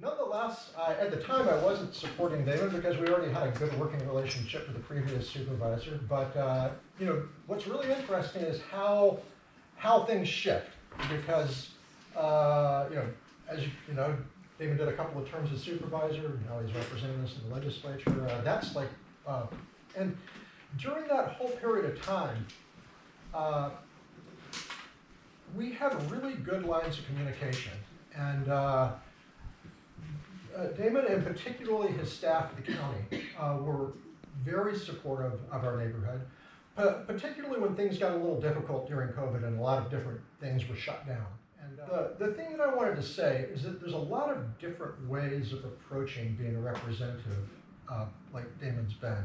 Nonetheless, at the time I wasn't supporting Damon because we already had a good working relationship with the previous supervisor. But what's really interesting is how things shift because as you know, Damon did a couple of terms as supervisor. He's representing us in the legislature. And during that whole period of time, we had really good lines of communication. And Damon, and particularly his staff at the county, were very supportive of our neighborhood, particularly when things got a little difficult during COVID and a lot of different things were shut down. And the thing that I wanted to say is that there's a lot of different ways of approaching being a representative like Damon's been.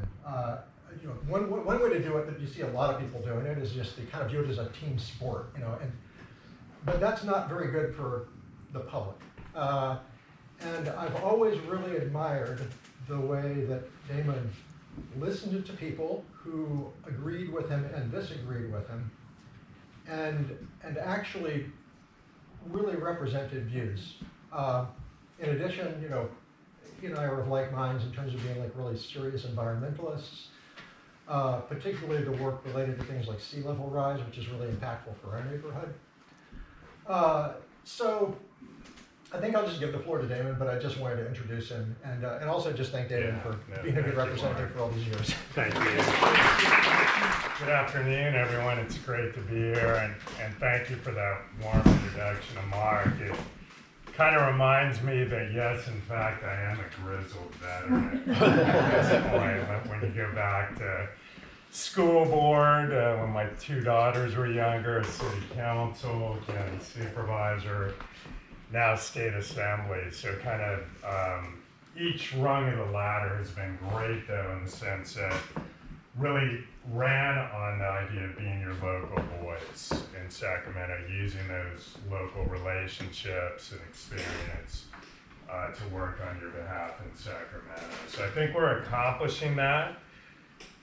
One way to do it that you see a lot of people doing it is just they kind of view it as a team sport, but that's not very good for the public. And I've always really admired the way that Damon listened to people who agreed with him and disagreed with him, and actually really represented views. In addition, he and I are of like minds in terms of being like really serious environmentalists, particularly the work related to things like sea level rise, which is really impactful for our neighborhood. So I think I'll just give the floor to Damon, but I just wanted to introduce him and also just thank Damon for being a good representative for all these years. Thank you. Good afternoon, everyone. It's great to be here, and thank you for that warm introduction of Mark. It kind of reminds me that, yes, in fact, I am a grizzled veteran at this point. When you go back to school board, when my two daughters were younger, city council, county supervisor, now state assembly. So kind of each rung of the ladder has been great, though, in the sense that really ran on the idea of being your local voice in Sacramento, using those local relationships and experience to work on your behalf in Sacramento. So I think we're accomplishing that.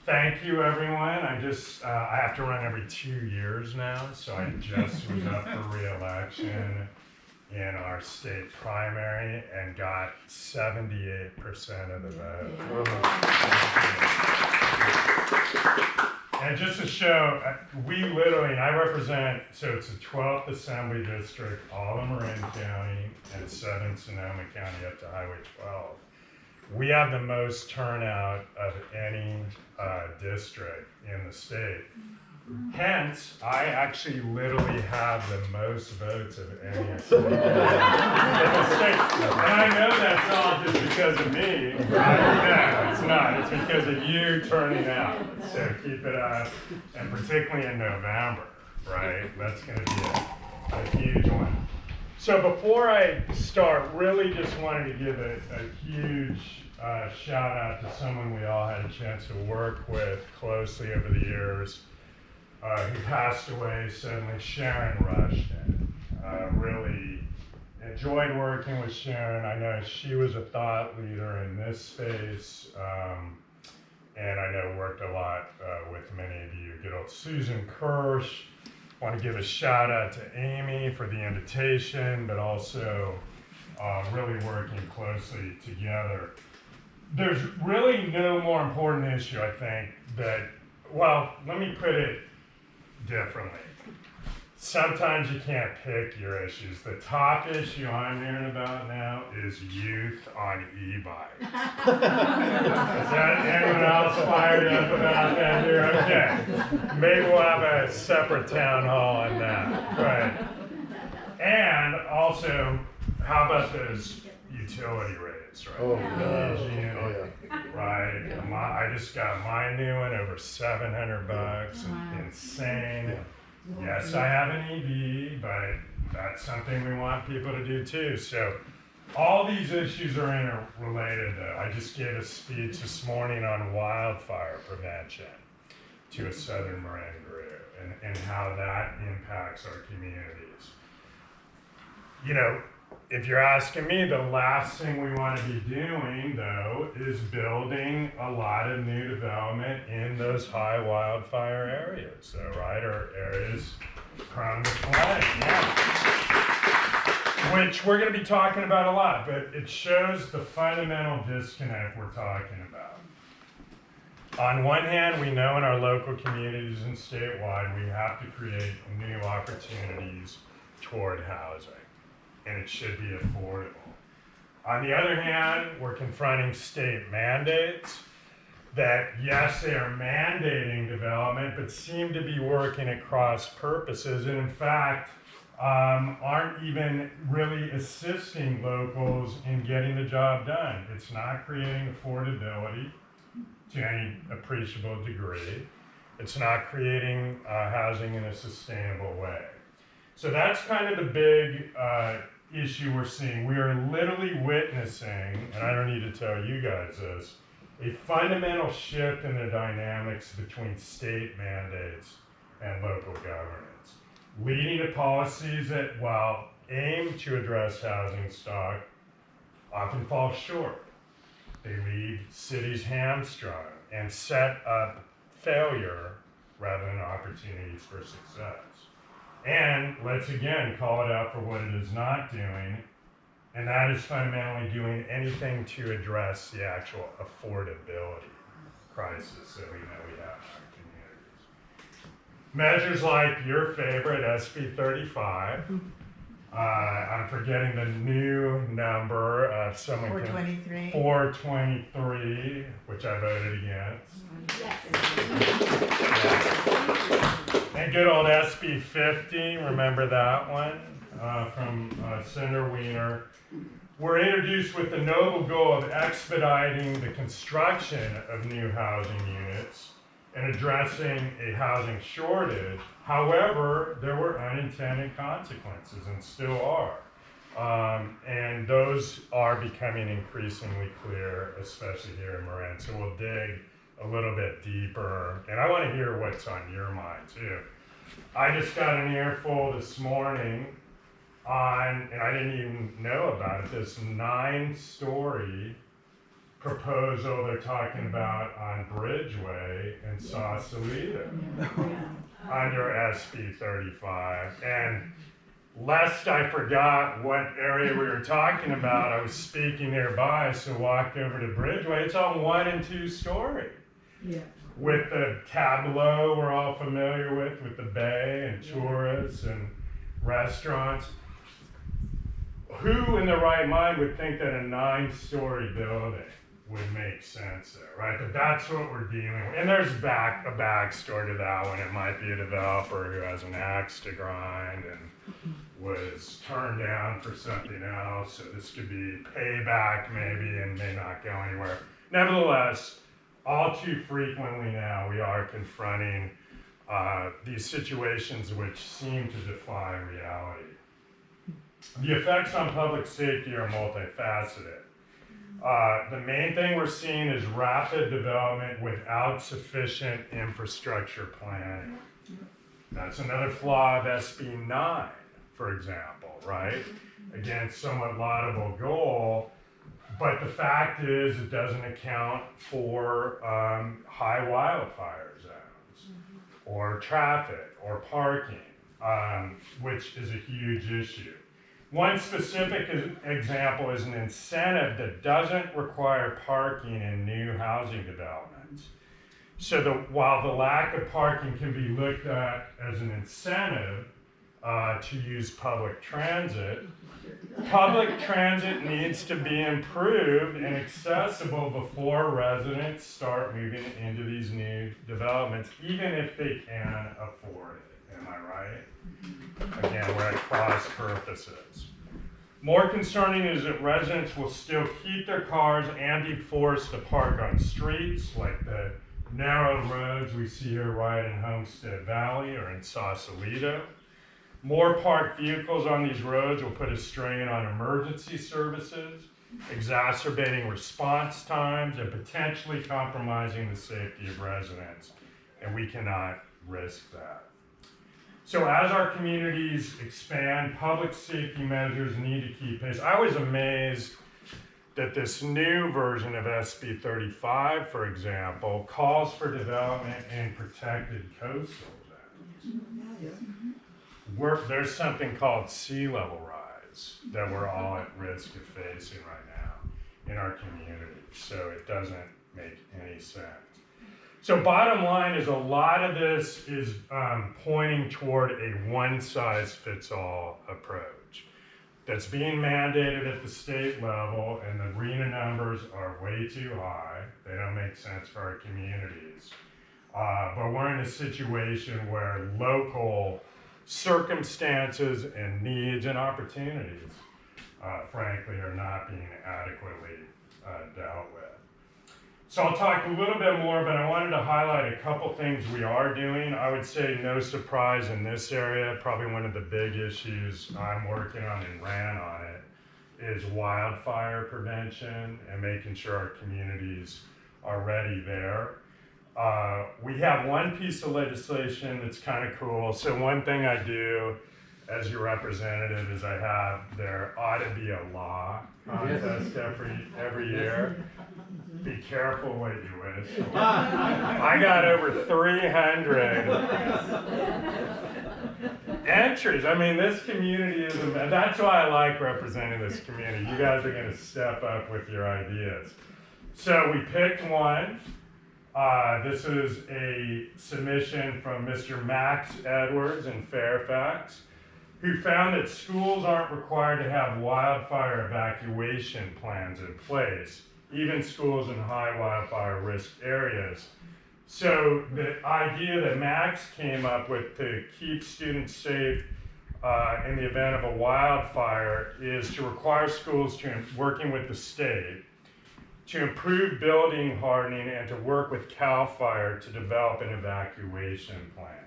Thank you, everyone. I have to run every 2 years now, so I just was up for re-election in our state primary and got 78% of the vote. And just to show, and I represent, so it's the 12th Assembly District, all of Marin County, and Southern Sonoma County up to Highway 12. We have the most turnout of any district in the state. Hence, I actually literally have the most votes of any assembly in the state. And I know that's not just because of me, right? No, it's not. It's because of you turning out. So keep it up, and particularly in November, right? That's going to be a huge one. So before I start, really just wanted to give a huge shout out to someone we all had a chance to work with closely over the years, who passed away suddenly, Sharon Rushton. Really enjoyed working with Sharon. I know she was a thought leader in this space, and I know worked a lot with many of you. Good old Susan Kirsch. Want to give a shout out to Amy for the invitation, but also really working closely together. There's really no more important issue, I think, let me put it differently. Sometimes you can't pick your issues. The top issue I'm hearing about now is youth on e-bikes. Is that anyone else fired up about that here? Okay. Maybe we'll have a separate town hall on that. Right. And also, how about those utility rates, right? Oh, no. Right. I just got my new one over $700. Wow. Insane. Yeah. Yes, I have an EV, but that's something we want people to do too. So all these issues are interrelated, though. I just gave a speech this morning on wildfire prevention to a Southern Marin group and how that impacts our communities. If you're asking me, the last thing we want to be doing, though, is building a lot of new development in those high wildfire areas, right? Or areas prone to flooding. Yeah. which we're going to be talking about a lot, but it shows the fundamental disconnect we're talking about. On one hand, we know in our local communities and statewide, we have to create new opportunities toward housing, and it should be affordable. On the other hand, we're confronting state mandates that, yes, they are mandating development, but seem to be working at cross purposes, and in fact, aren't even really assisting locals in getting the job done. It's not creating affordability to any appreciable degree. It's not creating housing in a sustainable way. So that's kind of the big issue we're seeing. We are literally witnessing, and I don't need to tell you guys this, a fundamental shift in the dynamics between state mandates and local governance, leading to policies that, while aim to address housing stock, often fall short. They leave cities hamstrung and set up failure rather than opportunities for success. And let's again call it out for what it is not doing, and that is fundamentally doing anything to address the actual affordability crisis that we know we have in our communities. Measures like your favorite SB 35, I'm forgetting the new number, someone 423. 423, which I voted against. And good old SB 50, remember that one from Senator Wiener. Were introduced with the noble goal of expediting the construction of new housing units and addressing a housing shortage. However, there were unintended consequences and still are. And those are becoming increasingly clear, especially here in Marin. So we'll dig a little bit deeper. And I want to hear what's on your mind too. I just got an earful this morning on, and I didn't even know about it, this 9-story proposal they're talking about on Bridgeway in Sausalito under SB 35. And lest I forgot what area we were talking about, I was speaking nearby, so walked over to Bridgeway. It's on 1 and 2 story. Yeah. With the tableau we're all familiar with the bay and tourists and restaurants. Who in their right mind would think that a 9-story building would make sense there, right? But that's what we're dealing with. And there's a backstory to that one. It might be a developer who has an axe to grind and was turned down for something else. So this could be payback maybe and may not go anywhere. Nevertheless, all too frequently now we are confronting these situations which seem to defy reality. The effects on public safety are multifaceted. The main thing we're seeing is rapid development without sufficient infrastructure planning. That's another flaw of SB 9, for example, right? Again, somewhat laudable goal, but the fact is it doesn't account for high wildfire zones or traffic or parking, which is a huge issue. One specific example is an incentive that doesn't require parking in new housing developments. So while the lack of parking can be looked at as an incentive to use public transit needs to be improved and accessible before residents start moving into these new developments, even if they can afford it. Am I right? Again, we're at cross purposes. More concerning is that residents will still keep their cars and be forced to park on streets like the narrow roads we see here right in Homestead Valley or in Sausalito. More parked vehicles on these roads will put a strain on emergency services, exacerbating response times and potentially compromising the safety of residents. And we cannot risk that. So as our communities expand, public safety measures need to keep pace. I was amazed that this new version of SB 35, for example, calls for development in protected coastal zones. There's something called sea level rise challenges that we're all at risk of facing right now in our community. So it doesn't make any sense. So bottom line is a lot of this is pointing toward a one-size-fits-all approach that's being mandated at the state level, and the RENA numbers are way too high. They don't make sense for our communities. But we're in a situation where local circumstances and needs and opportunities, frankly, are not being adequately dealt with. So I'll talk a little bit more, but I wanted to highlight a couple things we are doing. I would say no surprise in this area, probably one of the big issues I'm working on and ran on it is wildfire prevention and making sure our communities are ready there. We have one piece of legislation that's kind of cool. So one thing I do as your representative is there ought to be a law contest every year. Be careful what you wish. I got over 300 entries. I mean, this community is, that's why I like representing this community. You guys are going to step up with your ideas. So we picked one. This is a submission from Mr. Max Edwards in Fairfax, who found that schools aren't required to have wildfire evacuation plans in place, even schools in high wildfire risk areas. So the idea that Max came up with to keep students safe in the event of a wildfire is to require schools working with the state to improve building hardening and to work with CAL FIRE to develop an evacuation plan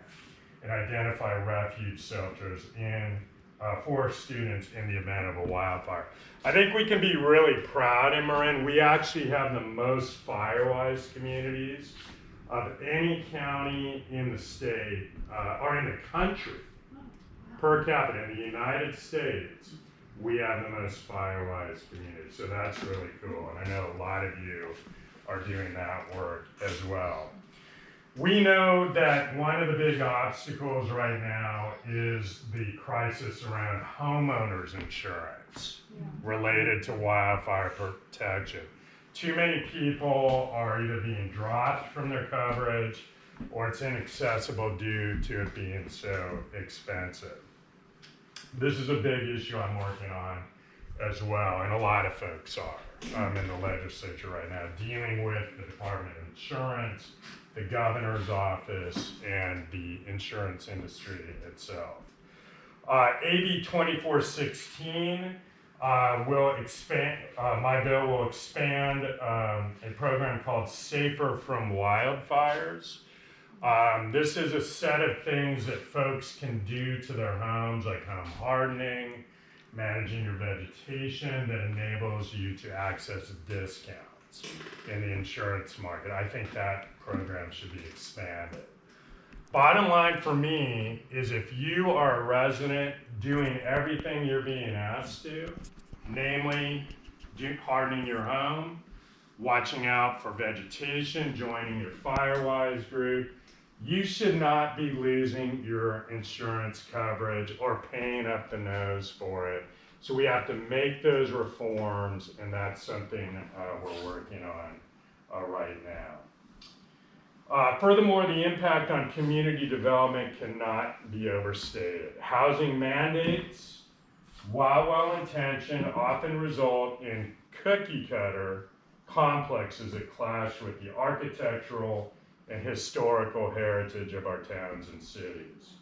and identify refuge shelters for students in the event of a wildfire. I think we can be really proud in Marin. We actually have the most fire-wise communities of any county in the state, or in the country, per capita. In the United States, we have the most fire-wise communities. So that's really cool. And I know a lot of you are doing that work as well. We know that one of the big obstacles right now is the crisis around homeowners insurance related to wildfire protection. Too many people are either being dropped from their coverage or it's inaccessible due to it being so expensive. This is a big issue I'm working on as well, and a lot of folks are in the legislature right now, dealing with the Department of Insurance, the governor's office, and the insurance industry itself. AB 2416 will expand, my bill will expand a program called Safer from Wildfires. This is a set of things that folks can do to their homes, like home hardening, managing your vegetation, that enables you to access discounts in the insurance market. I think that program should be expanded. Bottom line for me is if you are a resident doing everything you're being asked to, namely hardening your home, watching out for vegetation, joining your FireWise group, you should not be losing your insurance coverage or paying up the nose for it. So we have to make those reforms, and that's something we're working on right now. Furthermore, the impact on community development cannot be overstated. Housing mandates, while well-intentioned, often result in cookie-cutter complexes that clash with the architectural and historical heritage of our towns and cities.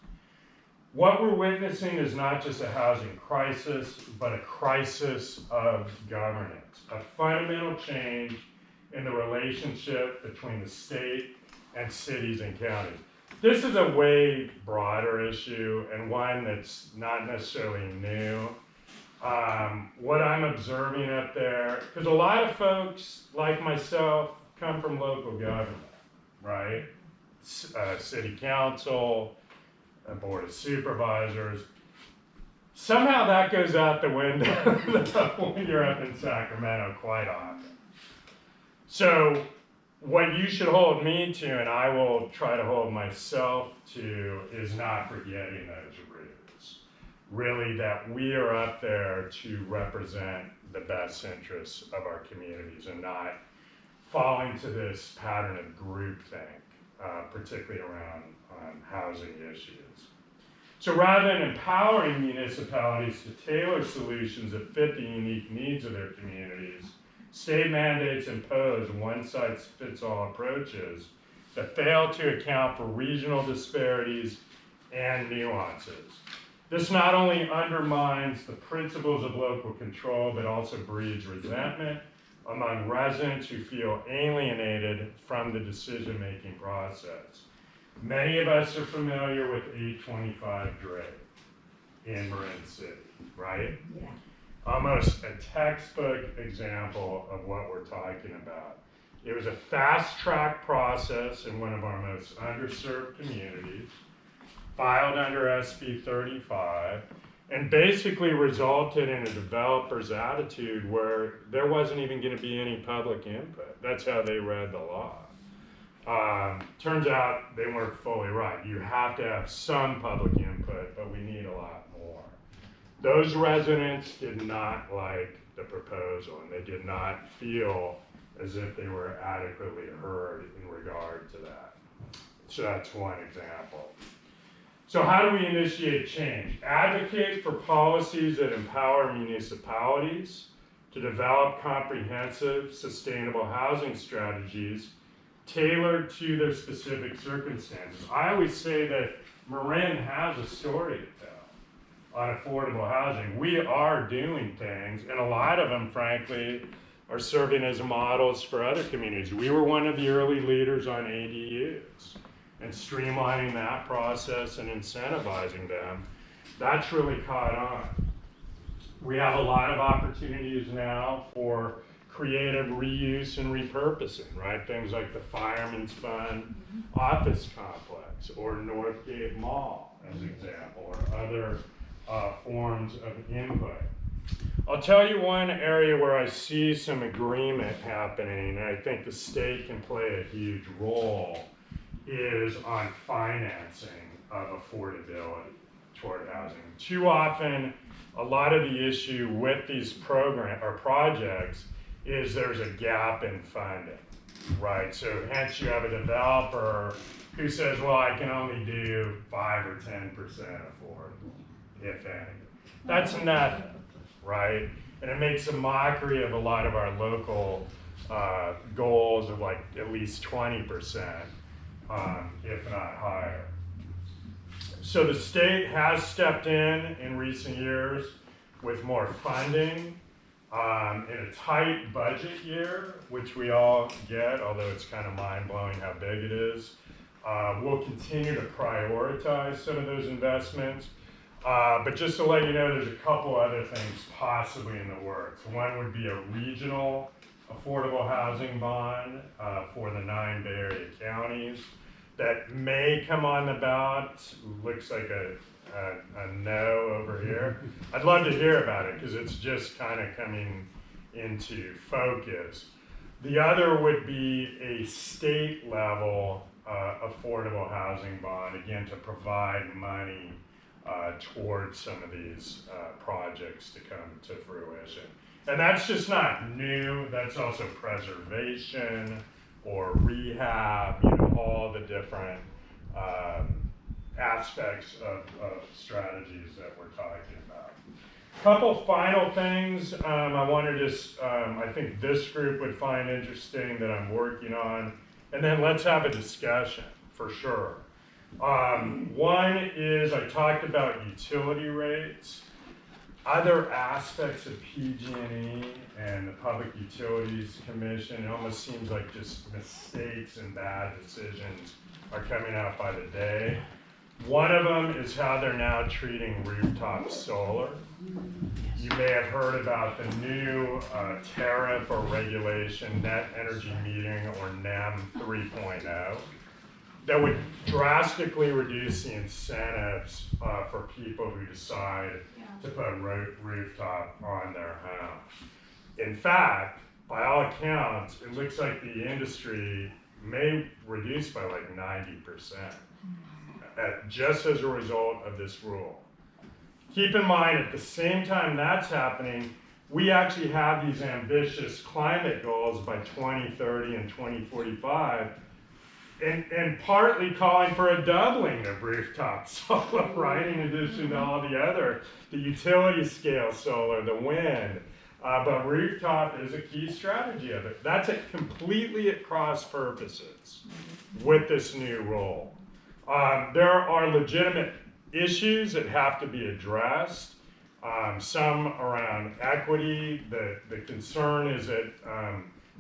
What we're witnessing is not just a housing crisis, but a crisis of governance, a fundamental change in the relationship between the state and cities and counties. This is a way broader issue and one that's not necessarily new. What I'm observing up there, because a lot of folks like myself come from local government, right? City council, a board of supervisors. Somehow that goes out the window when you're up in Sacramento quite often. So what you should hold me to, and I will try to hold myself to, is not forgetting those roots. really that we are up there to represent the best interests of our communities and not fall into this pattern of groupthink, particularly around housing issues. So rather than empowering municipalities to tailor solutions that fit the unique needs of their communities, state mandates impose one-size-fits-all approaches that fail to account for regional disparities and nuances. This not only undermines the principles of local control, but also breeds resentment among residents who feel alienated from the decision-making process. Many of us are familiar with 825 Dre in Marin City, right? Yeah. Almost a textbook example of what we're talking about. It was a fast-track process in one of our most underserved communities, filed under SB 35, and basically resulted in a developer's attitude where there wasn't even going to be any public input. That's how they read the law. Turns out they weren't fully right. You have to have some public input, but we need a lot more. Those residents did not like the proposal, and they did not feel as if they were adequately heard in regard to that. So that's one example. So how do we initiate change? Advocate for policies that empower municipalities to develop comprehensive, sustainable housing strategies tailored to their specific circumstances. I always say that Marin has a story to tell on affordable housing. We are doing things, and a lot of them, frankly, are serving as models for other communities. We were one of the early leaders on ADUs and streamlining that process and incentivizing them. That's really caught on. We have a lot of opportunities now for creative reuse and repurposing, right? Things like the Fireman's Fund office complex or Northgate Mall, as an example, or other forms of input. I'll tell you one area where I see some agreement happening, and I think the state can play a huge role, is on financing of affordability toward housing. Too often, a lot of the issue with these projects is there's a gap in funding, right? So hence you have a developer who says, well, I can only do 5 or 10% affordable, if any. That's nothing, right? And it makes a mockery of a lot of our local goals of like at least 20%, if not higher. So the state has stepped in recent years with more funding. In a tight budget year, which we all get, although it's kind of mind-blowing how big it is, we'll continue to prioritize some of those investments. But just to let you know, there's a couple other things possibly in the works. One would be a regional affordable housing bond for the 9 Bay Area counties that may come on the ballot. Looks like a no over here. I'd love to hear about it because it's just kind of coming into focus. The other would be a state level affordable housing bond, again, to provide money towards some of these projects to come to fruition. And that's just not new, that's also preservation or rehab, you know, all the different aspects of strategies that we're talking about. Couple final things I wanted to, I think this group would find interesting that I'm working on, and then let's have a discussion for sure. One is I talked about utility rates. Other aspects of PG&E and the Public Utilities Commission, it almost seems like just mistakes and bad decisions are coming out by the day. One of them is how they're now treating rooftop solar. You may have heard about the new tariff or regulation, Net Energy Metering, or NEM 3.0, that would drastically reduce the incentives for people who decide to put a rooftop on their home. In fact, by all accounts, it looks like the industry may reduce by like 90%. Just as a result of this rule. keep in mind at the same time that's happening, we actually have these ambitious climate goals by 2030 and 2045, and partly calling for a doubling of rooftop solar, right? In addition to all the other, the utility scale solar, the wind. But rooftop is a key strategy of it. That's completely at cross purposes with this new rule. There are legitimate issues that have to be addressed. Some around equity. The concern is that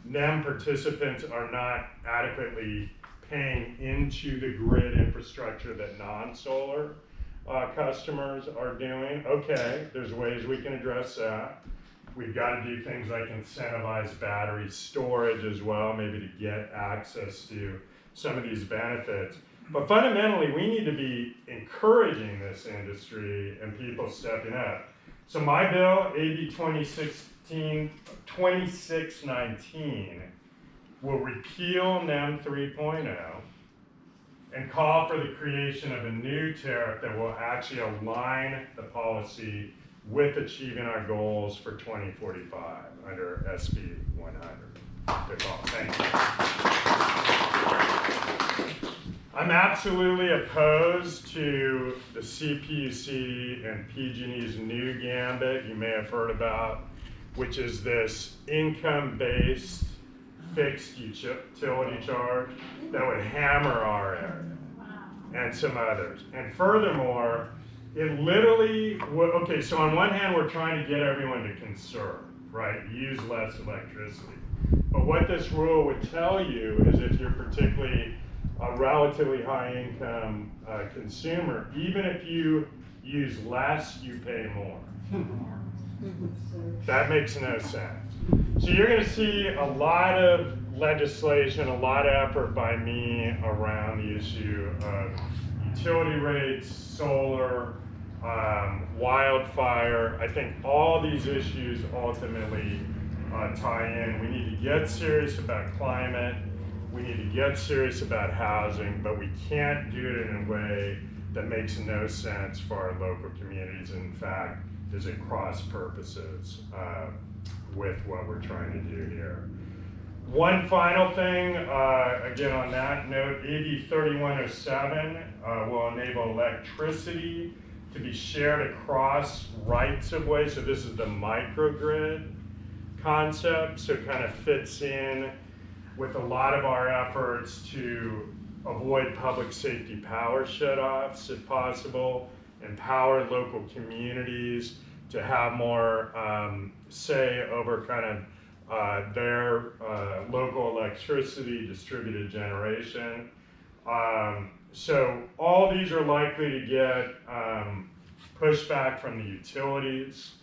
NEM participants are not adequately paying into the grid infrastructure that non-solar customers are doing. Okay, there's ways we can address that. We've got to do things like incentivize battery storage as well, maybe to get access to some of these benefits. But fundamentally, we need to be encouraging this industry and people stepping up. So my bill, AB 2619, will repeal NEM 3.0 and call for the creation of a new tariff that will actually align the policy with achieving our goals for 2045 under SB 100. That's all. Thank you. I'm absolutely opposed to the CPUC and PG&E's new gambit you may have heard about, which is this income-based fixed utility charge that would hammer our area and some others. And furthermore, it literally would, okay, so on one hand, we're trying to get everyone to conserve, right? Use less electricity. But what this rule would tell you is if you're particularly a relatively high income consumer, even if you use less, you pay more. That makes no sense. So you're going to see a lot of legislation, a lot of effort by me around the issue of utility rates, solar, wildfire. I think all these issues ultimately tie in. We need to get serious about climate. We need to get serious about housing, but we can't do it in a way that makes no sense for our local communities. In fact, is at cross purposes with what we're trying to do here. One final thing, again on that note, AB 3107 will enable electricity to be shared across rights of way. So this is the microgrid concept. So it kind of fits in with a lot of our efforts to avoid public safety power shutoffs if possible, empower local communities to have more say over kind of their local electricity distributed generation. So all these are likely to get pushback from the utilities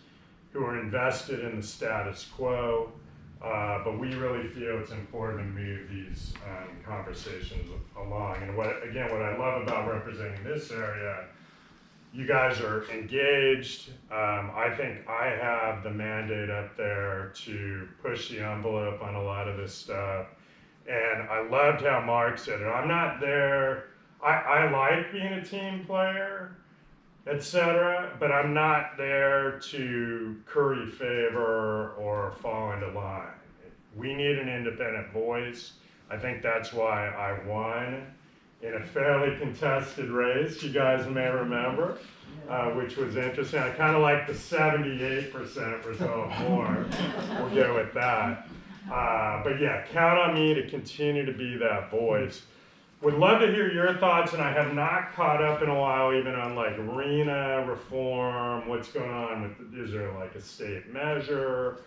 who are invested in the status quo, but we really feel it's important to move these conversations along. And what I love about representing this area, you guys are engaged. I think I have the mandate up there to push the envelope on a lot of this stuff. And I loved how Mark said it. I'm not there. I like being a team player, etc., but I'm not there to curry favor or fall into line. We need an independent voice. I think that's why I won in a fairly contested race, you guys may remember, which was interesting. I kind of like the 78% result more. We'll go with that. But yeah, count on me to continue to be that voice. Would love to hear your thoughts, and I have not caught up in a while even on like RENA reform, what's going on with, is there like a state measure?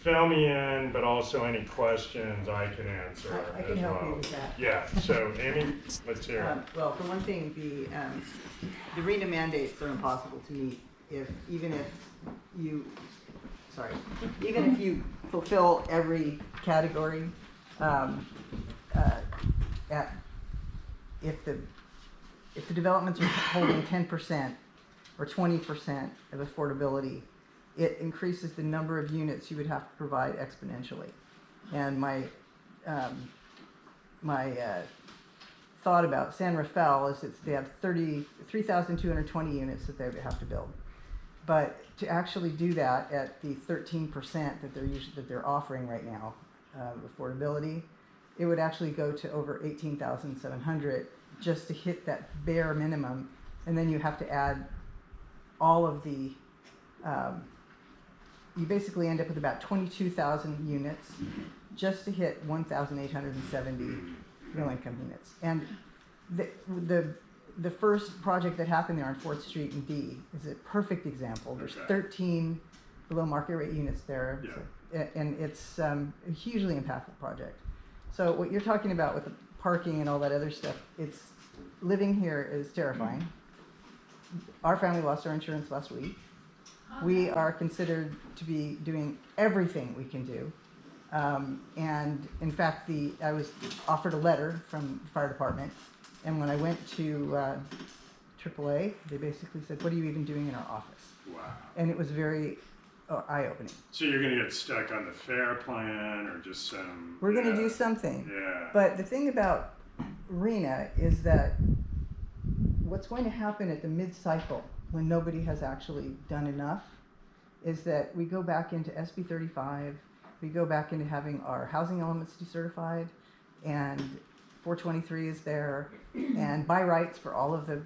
Fill me in, but also any questions I can answer. I can help you with that. Yeah, so Amy, let's hear it. Well, for one thing, the RENA mandates are impossible to meet even if you fulfill every category. If the developments are holding 10% or 20% of affordability, it increases the number of units you would have to provide exponentially. And my thought about San Rafael is that they have 3,220 units that they would have to build. But to actually do that at the 13% that they're offering right now, affordability, it would actually go to over 18,700 just to hit that bare minimum, and then you have to add all of the. You basically end up with about 22,000 units just to hit 1,870 real income units. And the first project that happened there on 4th Street and D is a perfect example. There's 13 below market rate units there, and it's a hugely impactful project. So what you're talking about with the parking and all that other stuff, it's living here is terrifying. Our family lost our insurance last week. We are considered to be doing everything we can do. And in fact, I was offered a letter from the fire department, and when I went to AAA, they basically said, "What are you even doing in our office?" Wow. And it was very eye-opening. So you're going to get stuck on the fair plan or just some... We're going to do something. Yeah. But the thing about RENA is that what's going to happen at the mid-cycle, when nobody has actually done enough, is that we go back into SB 35, we go back into having our housing elements decertified, and 423 is there, and by rights for all of the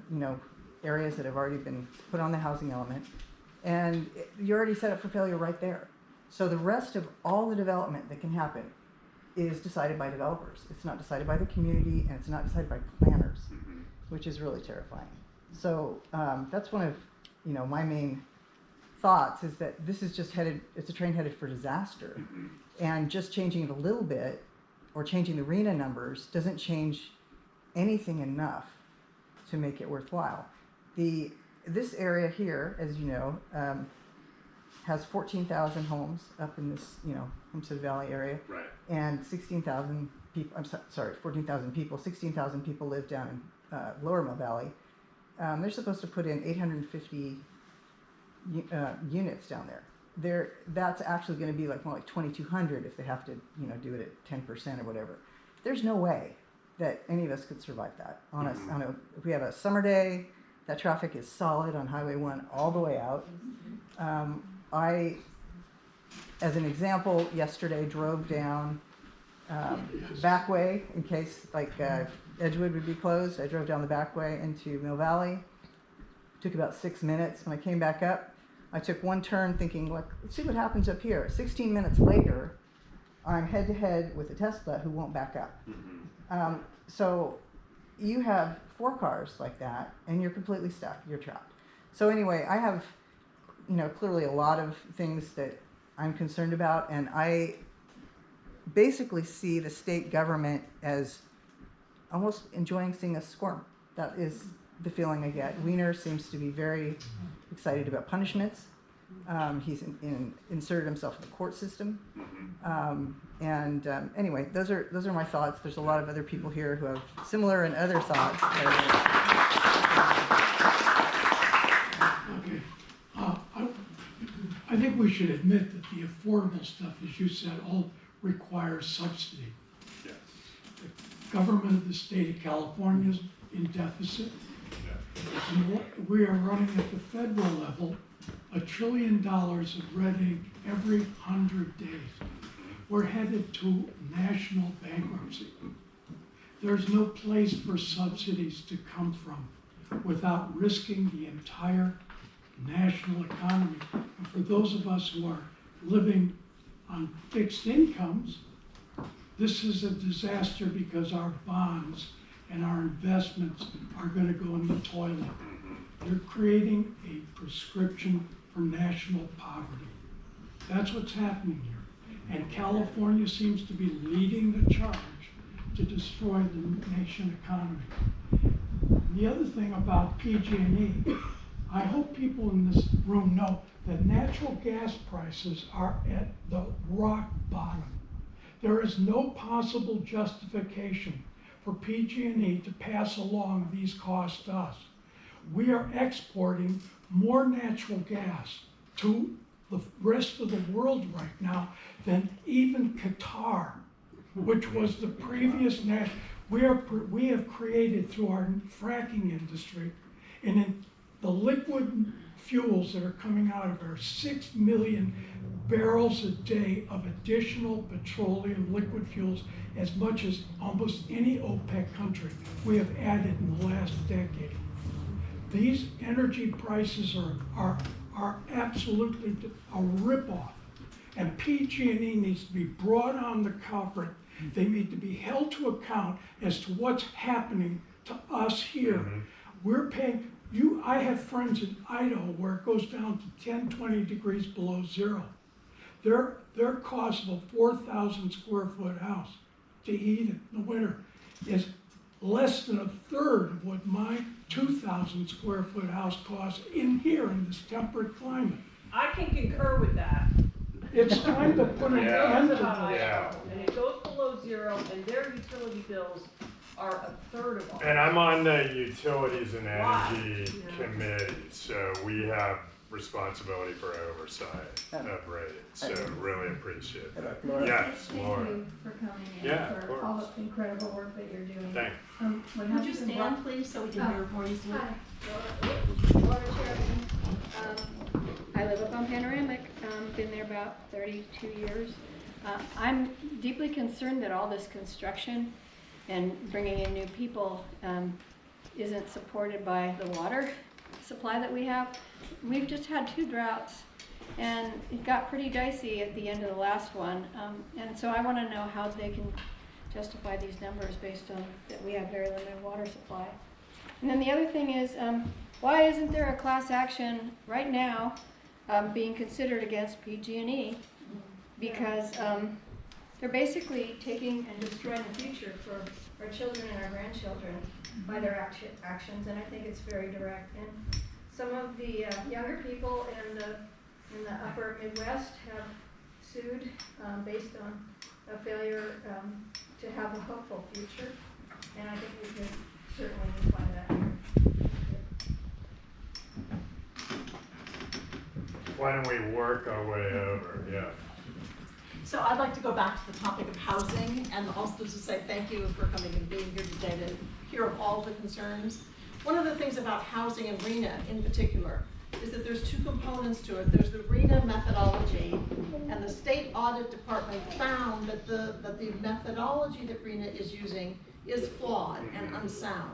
areas that have already been put on the housing element, and you're already set up for failure right there. So the rest of all the development that can happen is decided by developers. It's not decided by the community, and it's not decided by planners, which is really terrifying. So that's one of my main thoughts, is that this is just it's a train headed for disaster. And just changing it a little bit, or changing the RENA numbers, doesn't change anything enough to make it worthwhile. This area here, as you know, has 14,000 homes up in this, Homestead Valley area. Right. And 16,000 people, 14,000 people, 16,000 people live down in Lower Mill Valley. They're supposed to put in 850 units down there. That's actually going to be more like 2,200 if they have to, do it at 10% or whatever. There's no way that any of us could survive that. If we have a summer day, that traffic is solid on Highway 1 all the way out. I, as an example, yesterday drove down back way in case Edgewood would be closed. I drove down the back way into Mill Valley. Took about 6 minutes. When I came back up, I took one turn thinking, let's see what happens up here. 16 minutes later, I'm head to head with a Tesla who won't back up. So you have 4 cars like that, and you're completely stuck. You're trapped. So anyway, I have, clearly a lot of things that I'm concerned about, and I basically see the state government as almost enjoying seeing us squirm. That is the feeling I get. Wiener seems to be very excited about punishments. He's inserted himself in the court system. Anyway, those are my thoughts. There's a lot of other people here who have similar and other thoughts. Okay. I think we should admit that the affordable stuff, as you said, all requires subsidy. Yes. The government of the state of California is in deficit. And we are running at the federal level $1 trillion of red ink every 100 days. We're headed to national bankruptcy. There's no place for subsidies to come from without risking the entire national economy. And for those of us who are living on fixed incomes, this is a disaster because our bonds and our investments are going to go in the toilet. You're creating a prescription for national poverty. That's what's happening here. And California seems to be leading the charge to destroy the nation economy. The other thing about PG&E, I hope people in this room know that natural gas prices are at the rock bottom. There is no possible justification for PG&E to pass along these costs to us. We are exporting more natural gas to the rest of the world right now than even Qatar, which was the previous national. We have created through our fracking industry, and in the liquid fuels that are coming out of our 6 million barrels a day of additional petroleum liquid fuels, as much as almost any OPEC country we have added in the last decade. These energy prices are absolutely a ripoff. And PG&E needs to be brought on the carpet. They need to be held to account as to what's happening to us here. We're paying, I have friends in Idaho where it goes down to 10, 20 degrees below zero. Their cost of a 4,000 square foot house to heat in the winter is less than a third of what my 2,000 square foot house costs in here in this temperate climate. I can concur with that. It's time to put an end to About this. Idaho, and it goes below zero, and their utility bills are a third of ours. And I'm on the Utilities and Why? Energy Committee, so we have responsibility for oversight of rates, so really appreciate that. Laura? Yes, Laura. Thank you for coming in, Yeah, of for all course. the incredible work that you're doing. Thanks. When Would you I've been stand, please, so we can hear your voice? Hi, Laura Sheridan. I live up on Panoramic, been there about 32 years. I'm deeply concerned that all this construction and bringing in new people isn't supported by the water supply that we have. We've just had 2 droughts, and it got pretty dicey at the end of the last one. And so I want to know how they can justify these numbers based on that we have very limited water supply. And then the other thing is, why isn't there a class action right now being considered against PG&E? Because they're basically taking and destroying the future for our children and our grandchildren by their actions, and I think it's very direct. And some of the younger people in the upper Midwest have sued based on a failure to have a hopeful future, and I think we could certainly apply that here. Why don't we work our way over, yeah. So I'd like to go back to the topic of housing and also to say thank you for coming and being here today to hear of all the concerns. One of the things about housing and RENA in particular is that there's 2 components to it. There's the RENA methodology, and the state audit department found that the methodology that RENA is using is flawed and unsound.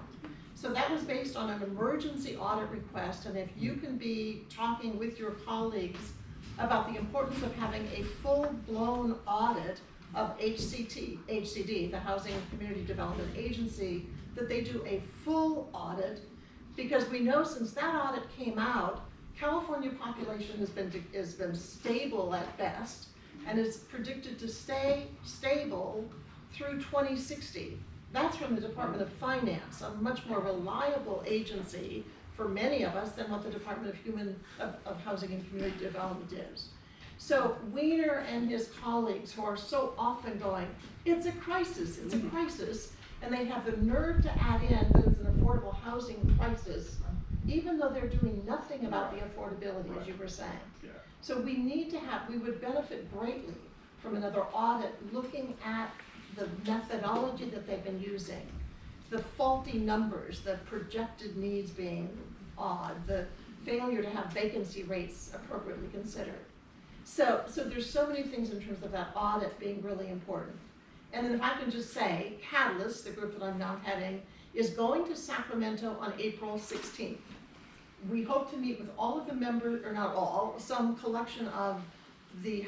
So that was based on an emergency audit request, and if you can be talking with your colleagues about the importance of having a full-blown audit of HCD, the Housing and Community Development Agency, that they do a full audit, because we know since that audit came out, California population has been stable at best, and is predicted to stay stable through 2060. That's from the Department of Finance, a much more reliable agency for many of us than what the Department of Housing and Community Development is. So Wiener and his colleagues, who are so often going, it's a crisis, and they have the nerve to add in that it's an affordable housing crisis, even though they're doing nothing about the affordability, as you were saying. Yeah. So we need to have, we would benefit greatly from another audit looking at the methodology that they've been using, the faulty numbers, the projected needs being odd, the failure to have vacancy rates appropriately considered. So there's so many things in terms of that audit being really important. And then if I can just say, Catalyst, the group that I'm now heading, is going to Sacramento on April 16th. We hope to meet with all of the members, or not all, some collection of the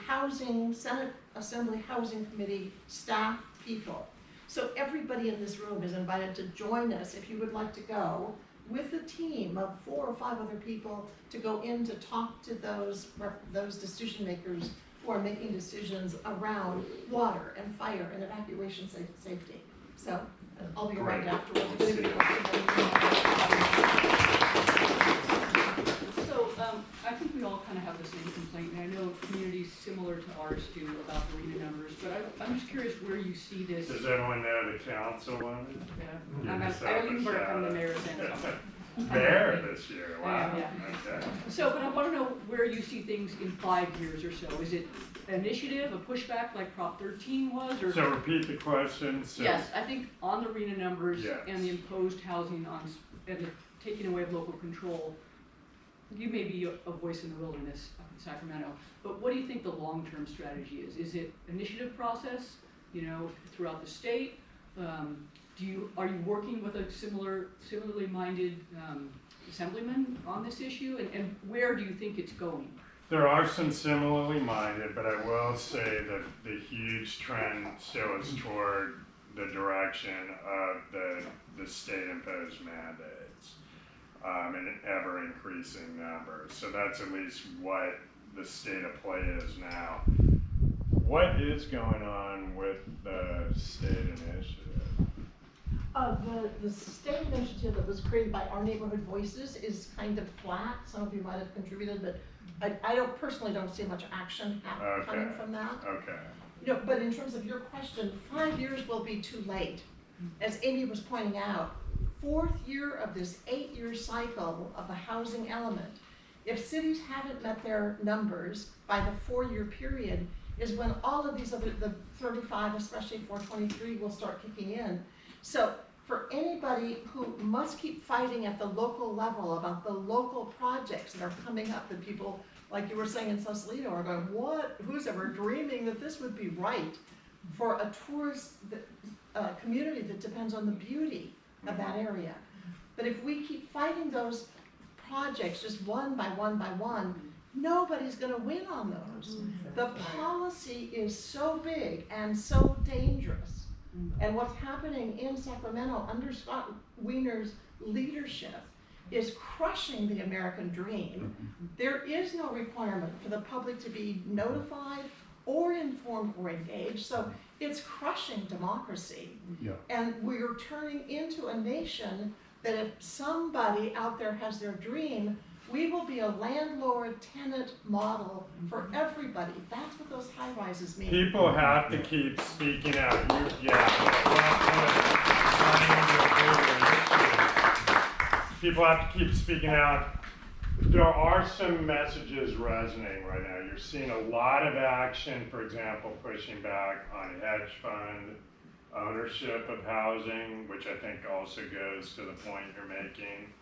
Senate Assembly Housing Committee staff people. So everybody in this room is invited to join us if you would like to go with a team of 4 or 5 other people to go in to talk to those decision makers who are making decisions around water and fire and evacuation safety. So I'll be around afterwards. If anybody wants to So I think we all kind of have the same complaint, and I know communities similar to ours do about the RENA numbers, but I'm just curious where you see this. Does everyone know the councilwoman? Yeah. I don't even work on the mayor's end. Mayor this year, wow, Yeah. okay. So, but I want to know where you see things in 5 years or so. Is it an initiative, a pushback like Prop 13 was, or? So repeat the question, so. Yes, I think on the RENA numbers Yes. and the imposed housing and the taking away of local control, you may be a voice in the wilderness up in Sacramento, but what do you think the long-term strategy is? Is it initiative process, you know, throughout the state? Are you working with a similarly minded assemblyman on this issue? And where do you think it's going? There are some similarly minded, but I will say that the huge trend still is toward the direction of the state-imposed mandates in an ever-increasing numbers. So that's at least what the state of play is now. What is going on with the state initiative? The state initiative that was created by Our Neighborhood Voices is kind of flat. Some of you might have contributed, but I personally don't see much action coming from that. Okay. You know, but in terms of your question, 5 years will be too late. As Amy was pointing out, 4th year of this 8-year cycle of the housing element. If cities haven't met their numbers by the 4-year period, is when all of these other, the 35, especially 423, will start kicking in. So for anybody who must keep fighting at the local level about the local projects that are coming up, and people, like you were saying in Sausalito, are going, what? Who's ever dreaming that this would be right for a tourist community that depends on the beauty of that area? But if we keep fighting those projects just one by one by one, nobody's going to win on those. The policy is so big and so dangerous. And what's happening in Sacramento under Scott Wiener's leadership is crushing the American dream. There is no requirement for the public to be notified or informed or engaged, so it's crushing democracy. Yeah. And we're turning into a nation that if somebody out there has their dream, we will be a landlord-tenant model for everybody. That's what those high-rises mean. People have to keep speaking out. People have to keep speaking out. There are some messages resonating right now. You're seeing a lot of action, for example, pushing back on hedge fund ownership of housing, which I think also goes to the point you're making.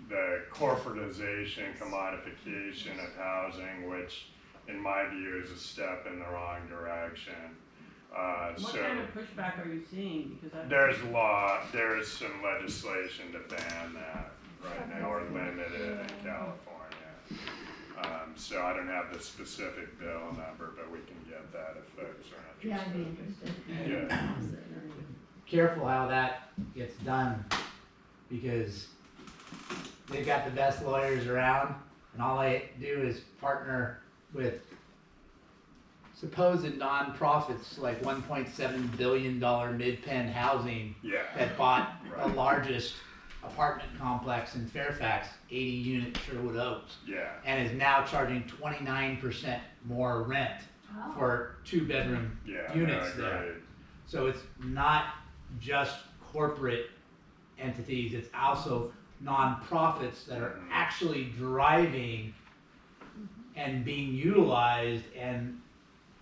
The corporatization, commodification of housing, which in my view is a step in the wrong direction. What kind of pushback are you seeing? Because there's some legislation to ban that right now, or limit it in California. So I don't have the specific bill number, but we can get that if folks are yeah, I'd be interested. interested. Yeah. Careful how that gets done, because they've got the best lawyers around, and all they do is partner with supposed nonprofits like $1.7 billion Mid-Penn Housing that bought the largest apartment complex in Fairfax, 80-unit Sherwood Oaks, and is now charging 29% more rent for 2-bedroom units there. So it's not just corporate entities, it's also nonprofits that are actually driving and being utilized and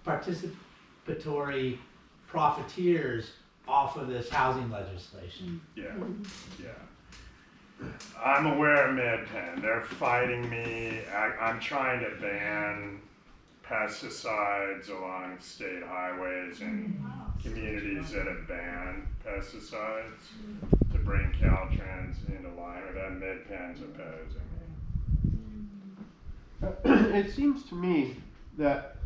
participatory profiteers off of this housing legislation. I'm aware of Mid-Penn. They're fighting me. I'm trying to ban pesticides along state highways and communities that have banned pesticides to bring Caltrans into line with that. Mid-Penn's opposing me. It seems to me that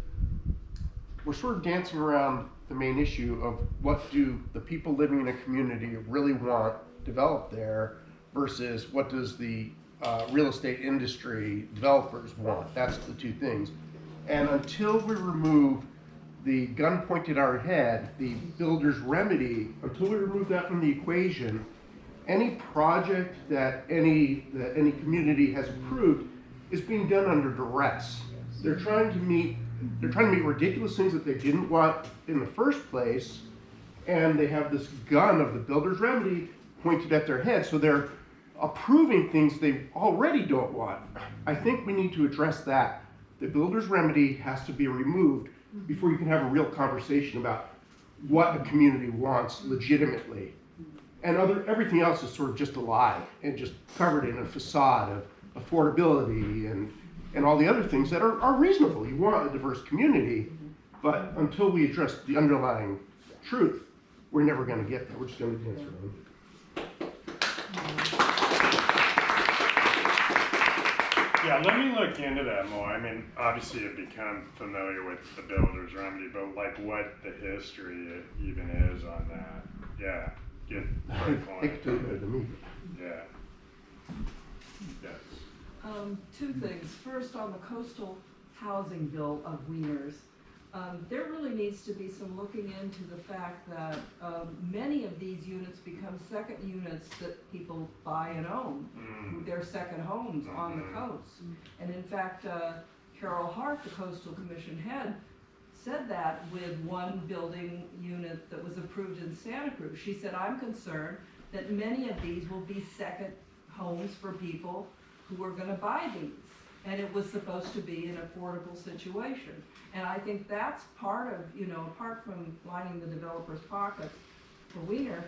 we're sort of dancing around the main issue of what do the people living in a community really want developed there versus what does the real estate industry developers want. That's the two things. And until we remove the gun pointed at our head, the builder's remedy, until we remove that from the equation, any project that any community has approved is being done under duress. They're trying to meet ridiculous things that they didn't want in the first place, and they have this gun of the builder's remedy pointed at their head, so they're approving things they already don't want. I think we need to address that. The builder's remedy has to be removed before you can have a real conversation about what a community wants legitimately. And everything else is sort of just a lie and just covered in a facade affordability and all the other things that are reasonable. You want a diverse community, but until we address the underlying truth, we're never going to get there. We're just going to dance around. Yeah, let me look into that more. I mean, obviously I've become familiar with the builder's remedy, but like what the history even is on that. Yeah, get quick point. It's too good to me. Yeah. Yes. Two things. First, on the coastal housing bill of Wieners, there really needs to be some looking into the fact that many of these units become second units that people buy and own. They're second homes on the coast. And in fact, Carol Hart, the Coastal Commission head, said that with one building unit that was approved in Santa Cruz. She said, I'm concerned that many of these will be second homes for people who are going to buy these. And it was supposed to be an affordable situation. And I think that's part of, apart from lining the developer's pockets for Wiener,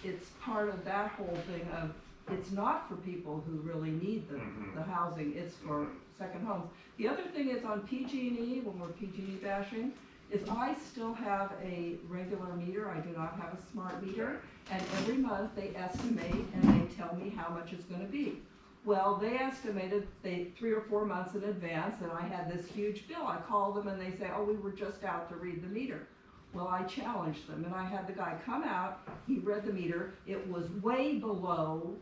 it's part of that whole thing of, it's not for people who really need the housing, it's for second homes. The other thing is on PG&E, when we're PG&E bashing, is I still have a regular meter, I do not have a smart meter, and every month they estimate and they tell me how much it's gonna be. Well, they estimated 3 or 4 months in advance, and I had this huge bill. I called them and they say, oh, we were just out to read the meter. Well, I challenged them and I had the guy come out, he read the meter, it was way below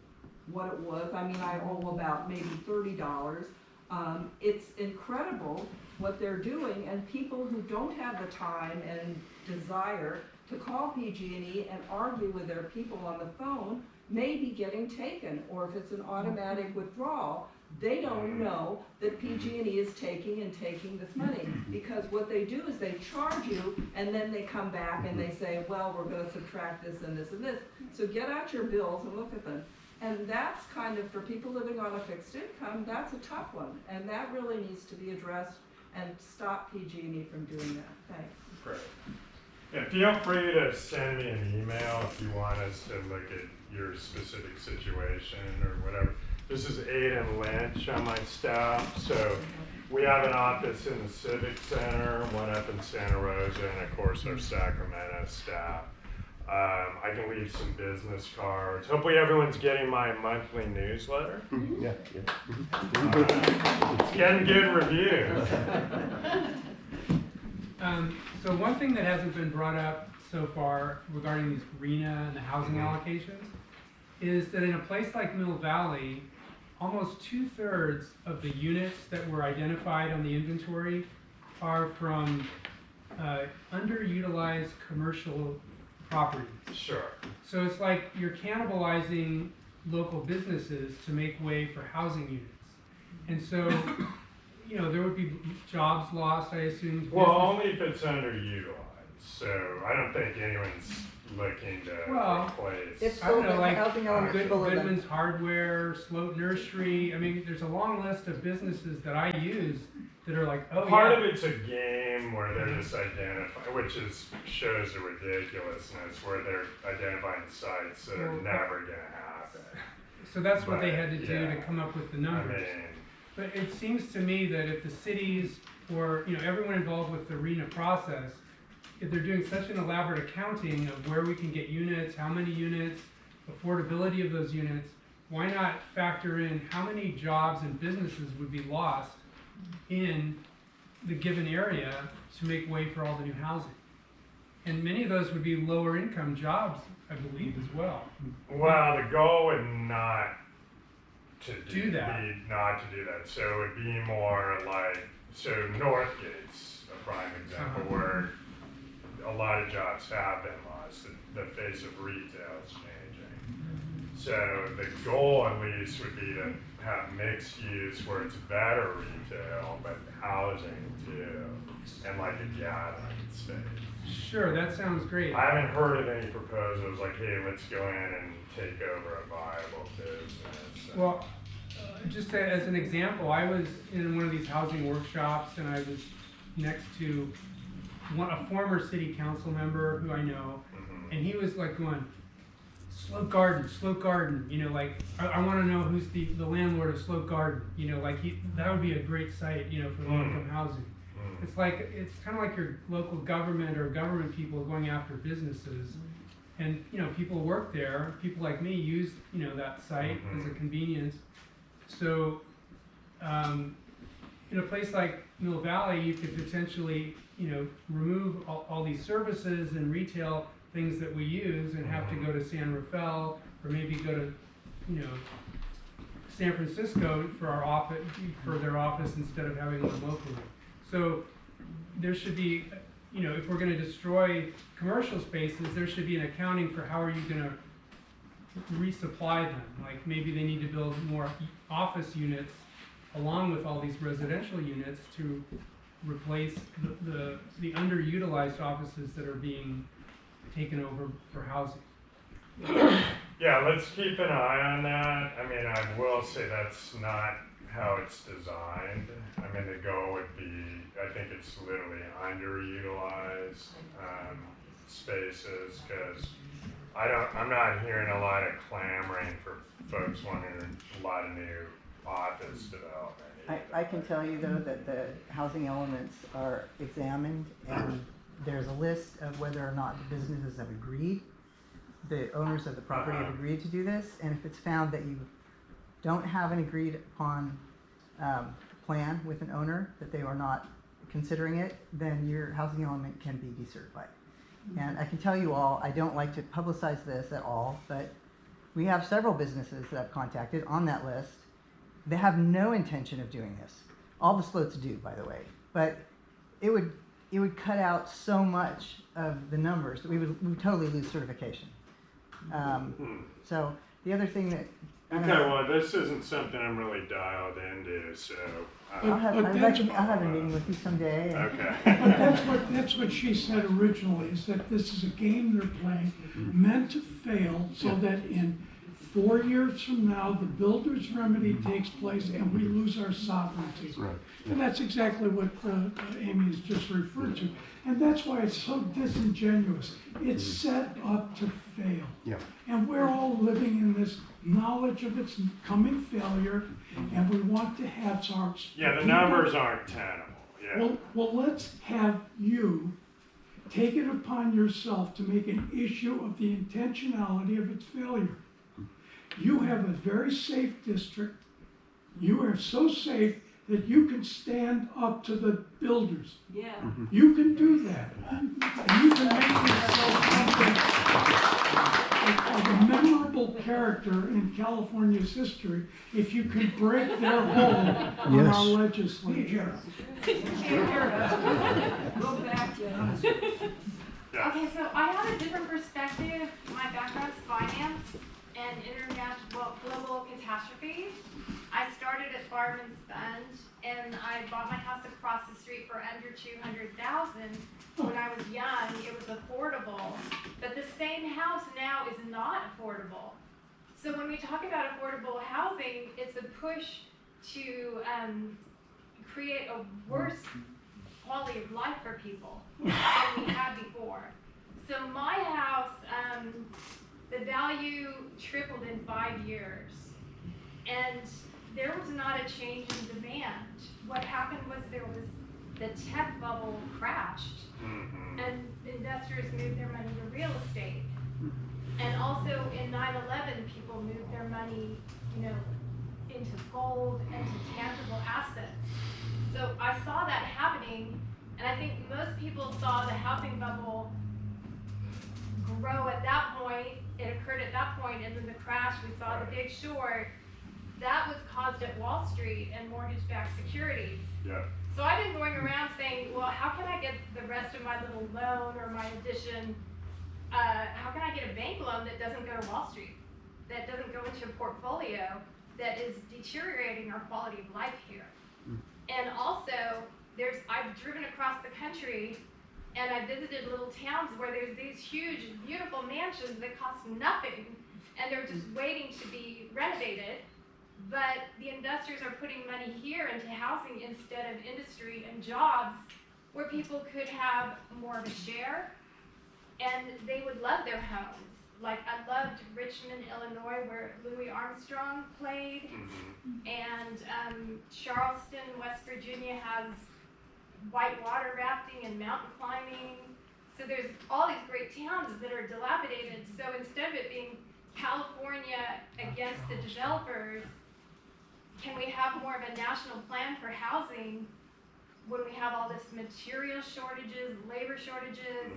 what it was. I mean, I owe about maybe $30. It's incredible what they're doing, and people who don't have the time and desire to call PG&E and argue with their people on the phone may be getting taken, or if it's an automatic withdrawal, they don't know that PG&E is taking this money, because what they do is they charge you and then they come back and they say, well, we're going to subtract this and this and this. So get out your bills and look at them. And that's kind of, for people living on a fixed income, that's a tough one, and that really needs to be addressed and stop PG&E from doing that. Thanks. Great. Yeah, feel free to send me an email if you want us to look at your specific situation or whatever. This is Aidan Lynch on my staff. So we have an office in the Civic Center, one up in Santa Rosa, and of course our Sacramento staff. I can leave some business cards. Hopefully everyone's getting my monthly newsletter. Yeah. It's getting good reviews. So one thing that hasn't been brought up so far regarding these RENA and the housing allocations is that in a place like Mill Valley, almost 2/3 of the units that were identified on the inventory are from underutilized commercial properties. Sure. So it's like you're cannibalizing local businesses to make way for housing units. And so, there would be jobs lost, I assume. Well, only if it's underutilized. So I don't think anyone's looking to replace. It's I don't know, like housing elements full of them. Goodman's Hardware, Sloat Nursery. I mean, there's a long list of businesses that I use that are like, oh, Part of it's a game where they're just identifying, which shows the ridiculousness, where they're identifying sites that are never gonna happen. So that's what they had to do to come up with the numbers. I mean, But it seems to me that if the cities or everyone involved with the RENA process, if they're doing such an elaborate accounting of where we can get units, how many units, affordability of those units, why not factor in how many jobs and businesses would be lost in the given area to make way for all the new housing? And many of those would be lower income jobs, I believe, as well. well, the goal would not to Do that. be not to do that. So it would be more like, so Northgate's a prime example where a lot of jobs have been lost. The face of retail is changing. So the goal at least would be to have mixed use where it's better retail, but housing too, and like a gathering space. Sure, that sounds great. I haven't heard of any proposals like, hey, let's go in and take over a viable business. Well, just as an example, I was in one of these housing workshops and I was next to a former city council member who I know, and he was like going, Slope Garden, you know, like, I wanna know who's the landlord of Slope Garden, you know, like, that would be a great site, you know, for low-income housing. It's kinda like your local government or government people going after businesses. And, you know, people work there, people like me use, you know, that site as a convenience. So, in a place like Mill Valley, you could potentially, you know, remove all these services and retail things that we use and have to go to San Rafael, or maybe go to, you know, San Francisco for our office, for their office, instead of having one locally. So there should be, you know, if we're gonna destroy commercial spaces, there should be an accounting for how are you gonna resupply them. Like, maybe they need to build more office units along with all these residential units to replace the underutilized offices that are being taken over for housing. Yeah, let's keep an eye on that. I mean, I will say that's not how it's designed. I mean, the goal would be, I think it's literally underutilized spaces, because I'm not hearing a lot of clamoring for folks wanting a lot of new office development. I can tell you though that the housing elements are examined, and there's a list of whether or not the businesses have agreed, the owners of the property have agreed to do this, and if it's found that you don't have an agreed upon plan with an owner, that they are not considering it, then your housing element can be decertified. And I can tell you all, I don't like to publicize this at all, but we have several businesses that I've contacted on that list. They have no intention of doing this. All the slots do, by the way, but it would cut out so much of the numbers that we would totally lose certification. So the other thing that Okay, well, this isn't something I'm really dialed into, so. I'll have a meeting with you someday. Okay. But that's what she said originally, is that this is a game they're playing, meant to fail, so that in 4 years from now, the builder's remedy takes place and we lose our sovereignty. Right. And that's exactly what Amy has just referred to. And that's why it's so disingenuous. It's set up to fail. Yeah. And we're all living in this knowledge of its coming failure, and we want to have our... Yeah, the numbers aren't tenable, yeah. Well, let's have you take it upon yourself to make an issue of the intentionality of its failure. You have a very safe district. You are so safe that you can stand up to the builders. Yeah. You can do that. And you can make yourself something of a memorable character in California's history if you can break their hold on our legislature. Go back to Okay, so I have a different perspective. My background is finance and international, global catastrophes. I started at Farm and Sponge, and I bought my house across the street for under $200,000. When I was young, it was affordable, but the same house now is not affordable. So when we talk about affordable housing, it's a push to create a worse quality of life for people than we had before. So my house, the value tripled in 5 years, and there was not a change in demand. What happened was the tech bubble crashed, and investors moved their money to real estate. And also in 9/11, people moved their money, you know, into gold and to tangible assets. So I saw that happening, and I think most people saw the housing bubble grow at that point. It occurred at that point, and then the crash, we saw the Big Short. That was caused at Wall Street and mortgage-backed securities. Yeah. So I've been going around saying, well, how can I get the rest of my little loan or my addition? How can I get a bank loan that doesn't go to Wall Street, that doesn't go into a portfolio that is deteriorating our quality of life here? And also, I've driven across the country and I visited little towns where there's these huge, beautiful mansions that cost nothing, and they're just waiting to be renovated. But the investors are putting money here into housing instead of industry and jobs, where people could have more of a share, and they would love their homes. like I loved Richmond, Illinois, where Louis Armstrong played, and Charleston, West Virginia has whitewater rafting and mountain climbing. So there's all these great towns that are dilapidated. So instead of it being California against the developers, can we have more of a national plan for housing when we have all this material shortages, labor shortages?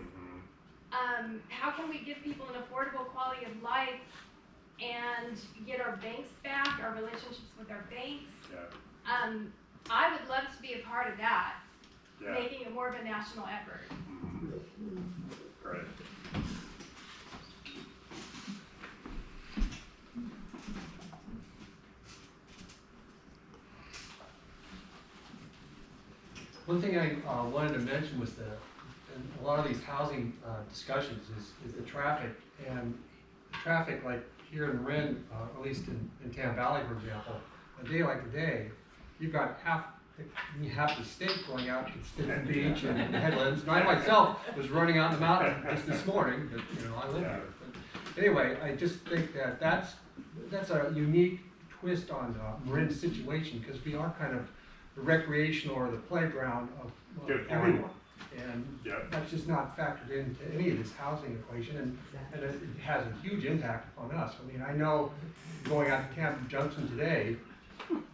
How can we give people an affordable quality of life and get our banks back, our relationships with our banks? I would love to be a part of that, making it more of a national effort. Great. One thing I wanted to mention was that in a lot of these housing discussions is the traffic. And the traffic, like here in Marin, at least in Tam Valley, for example, a day like today, you've got half the state going out to Stinson Beach and the headlands. And I myself was running out in the mountain just this morning, but you know, I live here. But anyway, I just think that that's a unique twist on Marin's situation, because we are kind of the recreational or the playground of everyone. And that's just not factored into any of this housing equation, and it has a huge impact upon us. I mean, I know going out to Camp Junction today,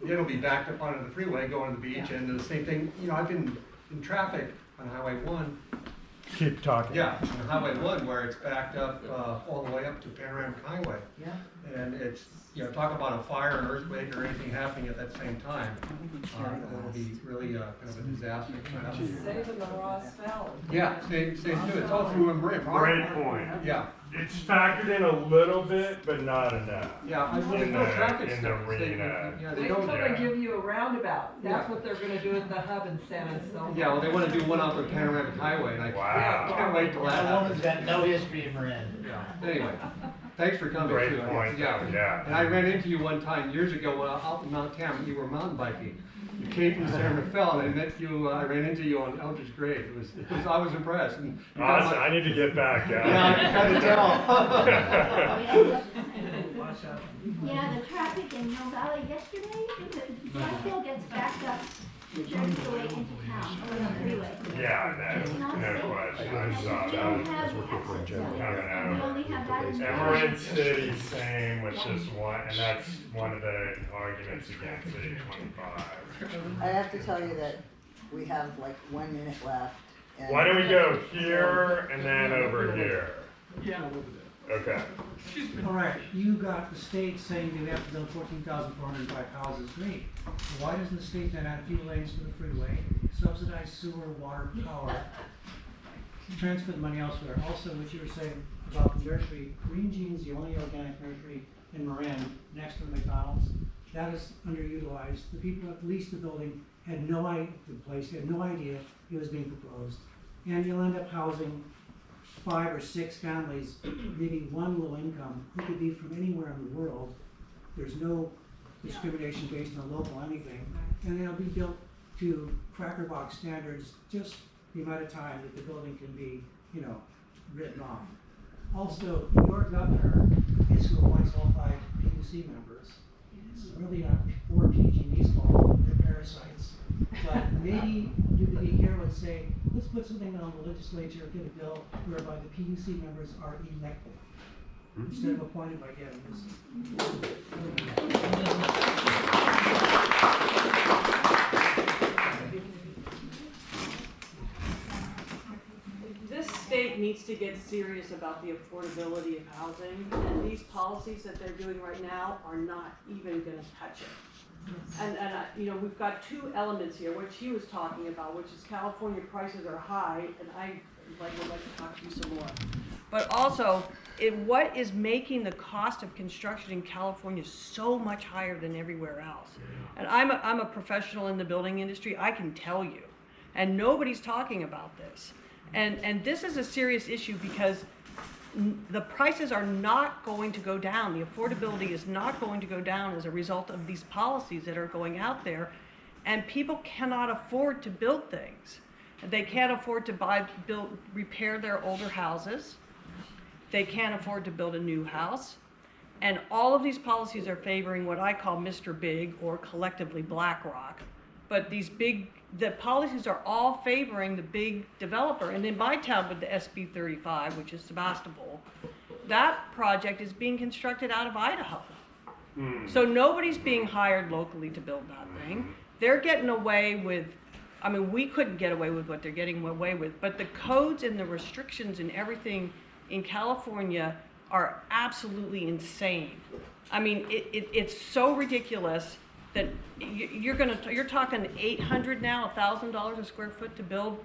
it'll be backed up onto the freeway going to the beach, and the same thing, you know, I've been in traffic on Highway 1. Keep talking. Yeah, on Highway 1 where it's backed up all the way up to Panoramic Highway. Yeah. And it's, you know, talk about a fire, an earthquake, or anything happening at that same time. It'll be really kind of a disaster. Saving the Ross Valley. Yeah, same too. It's all through Marin. Great point. Yeah. It's factored in a little bit, but not enough. Yeah, I really know traffic in the arena. They Wait don't. till they give you a roundabout. That's what they're gonna do at the hub in San Antonio. Yeah, well, they want to do one off the Panoramic Highway, and I can't wait till that That woman's happens. got no history in Marin. Yeah. Anyway, thanks for coming Great too. point. Yeah. And I ran into you one time years ago when out in Mount Tam, you were mountain biking. You came from San Rafael, and I met you. I ran into you on Eldridge Grade. It was I was impressed. And you got Awesome. I need to get back. Yeah, I can kind of tell. Yeah, the traffic in Mill Valley yesterday, Southfield gets backed up majority the way into town, over the freeway. Yeah, It's not no safe. question. I And saw you that. don't have the exit zone. Coming And you out. only have that in Emerald City, same, with just one, and that's one of the arguments against 825. I have to tell you that we have like 1 minute left. And Why don't we go here and then over here? Yeah. Okay. All right, you got the state saying they have to build 14,405 houses, great. Why doesn't the state then add a few lanes to the freeway, subsidize sewer, water, power, transfer the money elsewhere? Also, what you were saying about the nursery, Green Jeans, the only organic nursery in Marin, next to the McDonald's, that is underutilized. The people that leased the building had no idea, had no idea it was being proposed. And you'll end up housing 5 or 6 families, maybe one low income, who could be from anywhere in the world. There's no discrimination based on local anything. And they'll be built to cracker box standards, just the amount of time that the building can be, you know, written off. Also, your governor is who appoints all 5 PUC members. It's really not poor PG&E's fault, they're parasites. But maybe you could be here and say, let's put something on the legislature, get a bill whereby the PUC members are elected instead of appointed by Gavin Newsom. This state needs to get serious about the affordability of housing, and these policies that they're doing right now are not even gonna touch it. And you know, we've got 2 elements here, which he was talking about, which is California prices are high, and I would like to talk to you some more. But also, what is making the cost of construction in California so much higher than everywhere else? And I'm a professional in the building industry, I can tell you, and nobody's talking about this. And this is a serious issue because the prices are not going to go down. The affordability is not going to go down as a result of these policies that are going out there. And people cannot afford to build things. They can't afford to repair their older houses. they can't afford to build a new house. And all of these policies are favoring what I call Mr. Big, or collectively BlackRock. But the policies are all favoring the big developer. And in my town with the SB 35, which is Sebastopol, that project is being constructed out of Idaho. So nobody's being hired locally to build that thing. They're getting away with, I mean, we couldn't get away with what they're getting away with, but the codes and the restrictions and everything in California are absolutely insane. I mean, it's so ridiculous that you're talking $800 now, $1,000 a square foot to build,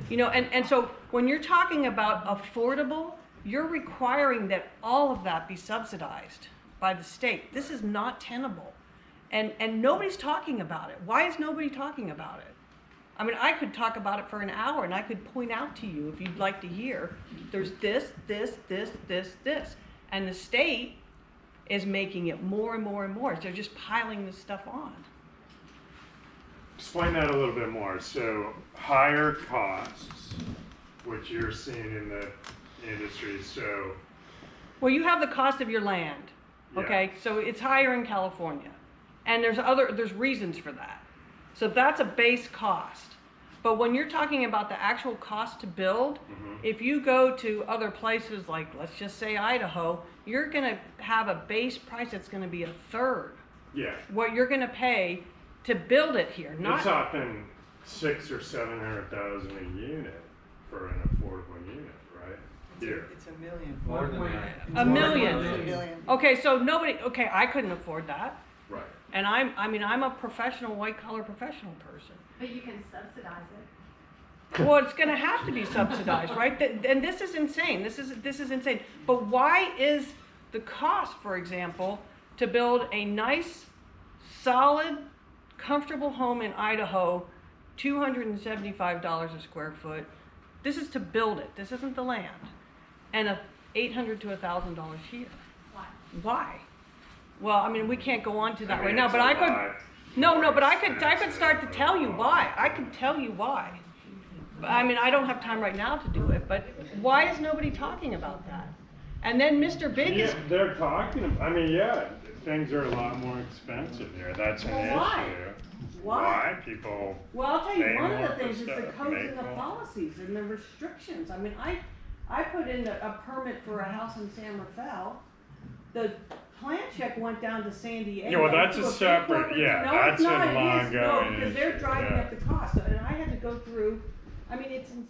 you know, and so when you're talking about affordable, you're requiring that all of that be subsidized by the state. This is not tenable, and nobody's talking about it. Why is nobody talking about it? I mean, I could talk about it for an hour, and I could point out to you, if you'd like to hear, there's this, and the state is making it more and more and more. They're just piling this stuff on. Explain that a little bit more. So higher costs, which you're seeing in the industry, so. Well, you have the cost of your land, okay? Yeah. So it's higher in California, and there's reasons for that. So that's a base cost. But when you're talking about the actual cost to build, if you go to other places like, let's just say Idaho, you're gonna have a base price that's gonna be a third. Yeah. What you're gonna pay to build it here. You're talking $600,000 or $700,000 a unit for an affordable unit, right? Here. It's $1 million. More than that. A million. $1 million. Okay, so I couldn't afford that. Right. And I'm a professional, white collar professional person. But you can subsidize it. Well, it's gonna have to be subsidized, right? And this is insane. This is insane. But why is the cost, for example, to build a nice, solid, comfortable home in Idaho, $275 a square foot? This is to build it. This isn't the land. And $800 to $1,000 here. Why? Why? Well, I mean, we can't go on to that I mean, right now, it's but a I could. lot No, but I expensive could start to tell you why. I could tell you why. But, I mean, I don't have time right now to do it, but why is nobody talking about that? And then Mr. Big is. Yeah, they're talking. I mean, yeah, things are a lot more expensive here. That's an Well, why? issue. Why? People? Well, I'll tell you, pay one more of the for things is the stuff, codes make and the more. policies and the restrictions. I mean, I put in a permit for a house in San Rafael. The plan check went down to San Diego. Yeah, well, that's to a big separate- corporate- yeah, no, that's it's not, an it is. No, ongoing because they're issue, driving yeah. up the cost, and I had to go through, I mean, it's insane.